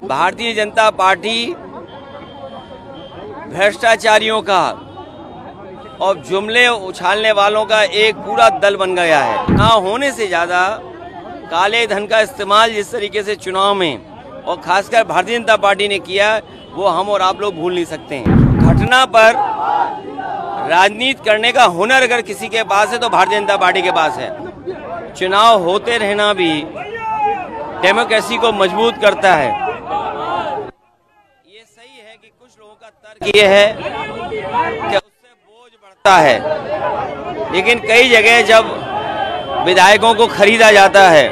Bharatiya Janata party भ्रष्टाचारियों का और जुमले उछालने वालों का एक पूरा दल बन गया है। ना होने से ज्यादा काले धन का इस्तेमाल जिस तरीके से चुनाव में और खासकर भारतीय जनता पार्टी ने किया, वो हम और आप लोग भूल नहीं सकते हैं। घटना पर राजनीति करने का हुनर अगर किसी के पास है तो भारतीय जनता पार्टी के पास है। चुनाव होते रहना भी डेमोक्रेसी को मजबूत करता है। ये सही है कि कुछ लोगों का तर्क ये है कि उससे बोझ बढ़ता है, लेकिन कई जगह जब विधायकों को खरीदा जाता है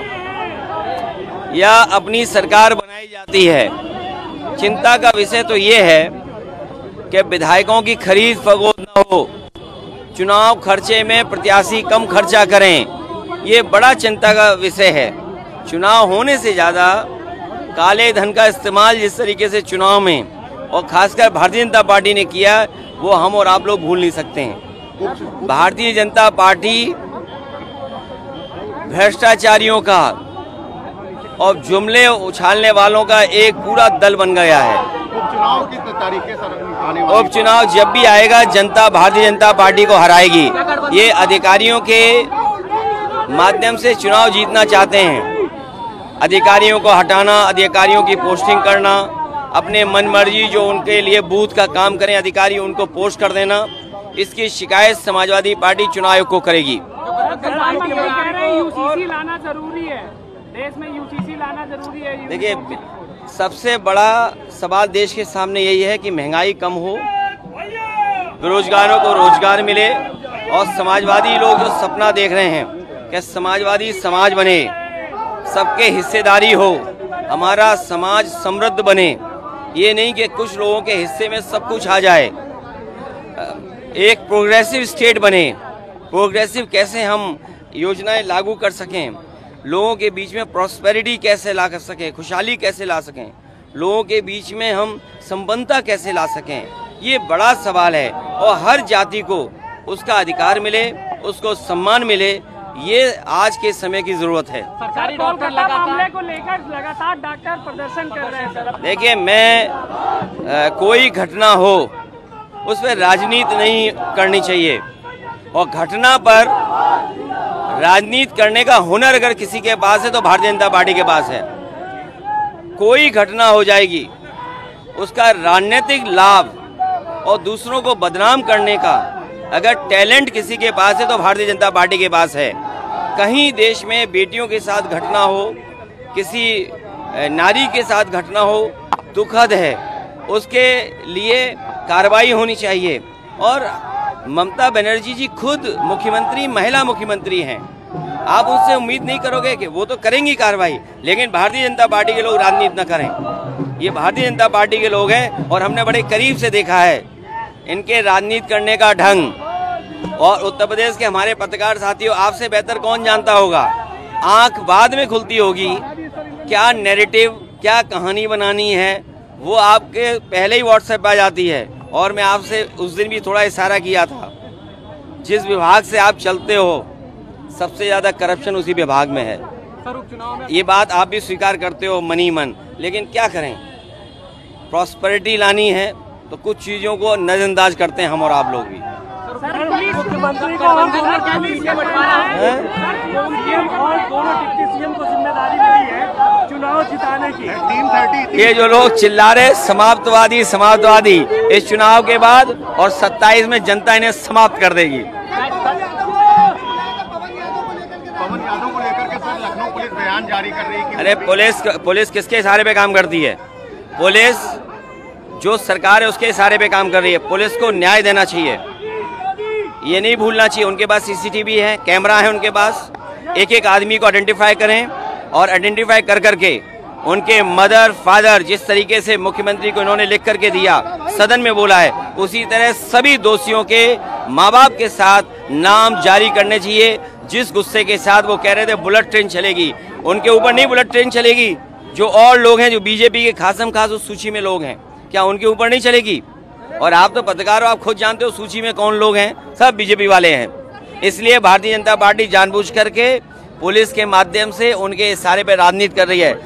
या अपनी सरकार बनाई जाती है, चिंता का विषय तो ये है कि विधायकों की खरीद फरोख्त न हो, चुनाव खर्चे में प्रत्याशी कम खर्चा करें, ये बड़ा चिंता का विषय है। चुनाव होने से ज्यादा काले धन का इस्तेमाल जिस तरीके से चुनाव में और खासकर भारतीय जनता पार्टी ने किया, वो हम और आप लोग भूल नहीं सकते हैं। भारतीय जनता पार्टी भ्रष्टाचारियों का और जुमले उछालने वालों का एक पूरा दल बन गया है। उपचुनाव किस तरीके से उपचुनाव जब भी आएगा, जनता भारतीय जनता पार्टी को हराएगी। ये अधिकारियों के माध्यम से चुनाव जीतना चाहते हैं। अधिकारियों को हटाना, अधिकारियों की पोस्टिंग करना, अपने मनमर्जी जो उनके लिए बूथ का काम करें अधिकारी उनको पोस्ट कर देना, इसकी शिकायत समाजवादी पार्टी चुनाव आयोग को करेगी। यूसीसी लाना जरूरी है, देश में यूसीसी लाना जरूरी है। देखिए, सबसे बड़ा सवाल देश के सामने यही है कि महंगाई कम हो, बेरोजगारों को रोजगार मिले और समाजवादी लोग जो सपना देख रहे हैं कि समाजवादी समाज बने, सबके हिस्सेदारी हो, हमारा समाज समृद्ध बने, ये नहीं कि कुछ लोगों के हिस्से में सब कुछ आ जाए। एक प्रोग्रेसिव स्टेट बने। प्रोग्रेसिव कैसे हम योजनाएं लागू कर सकें, लोगों के बीच में प्रॉस्पेरिटी कैसे ला कर सकें, खुशहाली कैसे ला सकें, लोगों के बीच में हम संबंधता कैसे ला सकें, ये बड़ा सवाल है। और हर जाति को उसका अधिकार मिले, उसको सम्मान मिले, ये आज के समय की जरूरत है। सरकारी डॉक्टर मामले को लेकर लगातार डॉक्टर प्रदर्शन कर रहे हैं। देखिए, मैं कोई घटना हो उस पर राजनीति नहीं करनी चाहिए, और घटना पर राजनीति करने का हुनर अगर किसी के पास है तो भारतीय जनता पार्टी के पास है। कोई घटना हो जाएगी, उसका राजनीतिक लाभ और दूसरों को बदनाम करने का अगर टैलेंट किसी के पास है तो भारतीय जनता पार्टी के पास है। कहीं देश में बेटियों के साथ घटना हो, किसी नारी के साथ घटना हो, दुखद है, उसके लिए कार्रवाई होनी चाहिए। और ममता बनर्जी जी खुद मुख्यमंत्री, महिला मुख्यमंत्री हैं, आप उनसे उम्मीद नहीं करोगे कि वो तो करेंगी कार्रवाई, लेकिन भारतीय जनता पार्टी के लोग राजनीति न करें। ये भारतीय जनता पार्टी के लोग हैं और हमने बड़े करीब से देखा है इनके राजनीति करने का ढंग। और उत्तर प्रदेश के हमारे पत्रकार साथियों, आपसे बेहतर कौन जानता होगा, आंख बाद में खुलती होगी, क्या नैरेटिव, क्या कहानी बनानी है, वो आपके पहले ही व्हाट्सएप पे आ जाती है। और मैं आपसे उस दिन भी थोड़ा इशारा किया था, जिस विभाग से आप चलते हो सबसे ज्यादा करप्शन उसी विभाग में है। ये बात आप भी स्वीकार करते हो मनी मन, लेकिन क्या करें, प्रॉस्पेरिटी लानी है तो कुछ चीजों को नजरअंदाज करते हैं हम और आप लोग भी। मुख्यमंत्री को जिम्मेदारी मिली है चुनाव जिताने की। ये जो लोग चिल्ला रहे समाप्तवादी समाप्तवादी, इस चुनाव के बाद और 27 में जनता इन्हें समाप्त कर देगी। पवन यादव को लेकर के सर लखनऊ पुलिस बयान जारी कर रही है। अरे पुलिस किसके इशारे पे काम करती है? पुलिस जो सरकार है उसके इशारे पे काम कर रही है। पुलिस को न्याय देना चाहिए, ये नहीं भूलना चाहिए। उनके पास सीसीटीवी है, कैमरा है उनके पास, एक एक आदमी को आइडेंटिफाई करें और आइडेंटिफाई कर करके उनके मदर फादर, जिस तरीके से मुख्यमंत्री को इन्होंने लिख करके दिया, सदन में बोला है, उसी तरह सभी दोषियों के माँ बाप के साथ नाम जारी करने चाहिए। जिस गुस्से के साथ वो कह रहे थे बुलेट ट्रेन चलेगी, उनके ऊपर नहीं बुलेट ट्रेन चलेगी। जो और लोग हैं, जो बीजेपी के खासम खास उस सूची में लोग हैं, क्या उनके ऊपर नहीं चलेगी? और आप तो पत्रकार हो, आप खुद जानते हो सूची में कौन लोग हैं, सब बीजेपी वाले हैं। इसलिए भारतीय जनता पार्टी जानबूझ करके पुलिस के माध्यम से उनके इशारे पर राजनीति कर रही है।